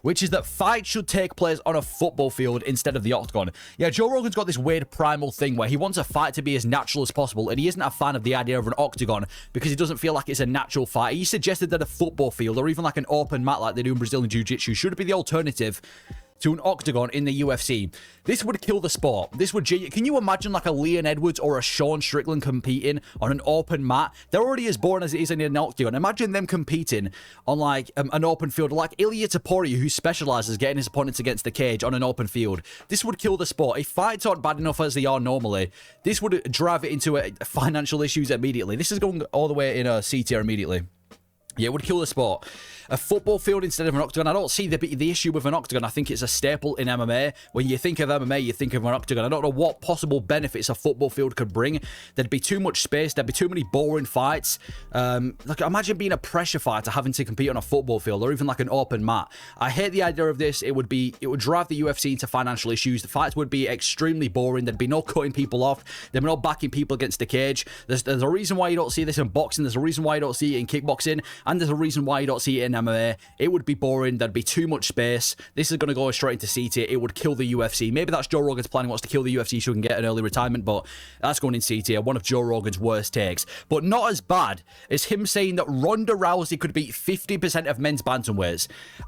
which is that fights should take place on a football field instead of the octagon. Yeah, Joe Rogan's got this weird primal thing where he wants a fight to be as natural as possible, and he isn't a fan of the idea of an octagon because he doesn't feel like it's a natural fight. He suggested that a football field or even like an open mat like they do in Brazilian Jiu-Jitsu should be the alternative to an octagon in the UFC. This would kill the sport. This would... Can you imagine like a Leon Edwards or a Sean Strickland competing on an open mat? They're already as boring as it is in an octagon. Imagine them competing on like an open field, like Ilia Topuria, who specializes getting his opponents against the cage on an open field. This would kill the sport. If fights aren't bad enough as they are normally, this would drive it into financial issues immediately. This is going all the way in a C tier immediately. Yeah, it would kill the sport. A football field instead of an octagon. I don't see the issue with an octagon. I think it's a staple in MMA. When you think of MMA, you think of an octagon. I don't know what possible benefits a football field could bring. There'd be too much space. There'd be too many boring fights. Like, imagine being a pressure fighter having to compete on a football field or even like an open mat. I hate the idea of this. It would drive the UFC into financial issues. The fights would be extremely boring. There'd be no cutting people off. There'd be no backing people against the cage. There's a reason why you don't see this in boxing. There's a reason why you don't see it in kickboxing. And there's a reason why you don't see it in MMA. It would be boring. There'd be too much space. This is going to go straight into C tier. It would kill the UFC. Maybe that's Joe Rogan's plan. He wants to kill the UFC so he can get an early retirement, but that's going in C tier. One of Joe Rogan's worst takes. But not as bad as him saying that Ronda Rousey could beat 50% of men's bantamweights.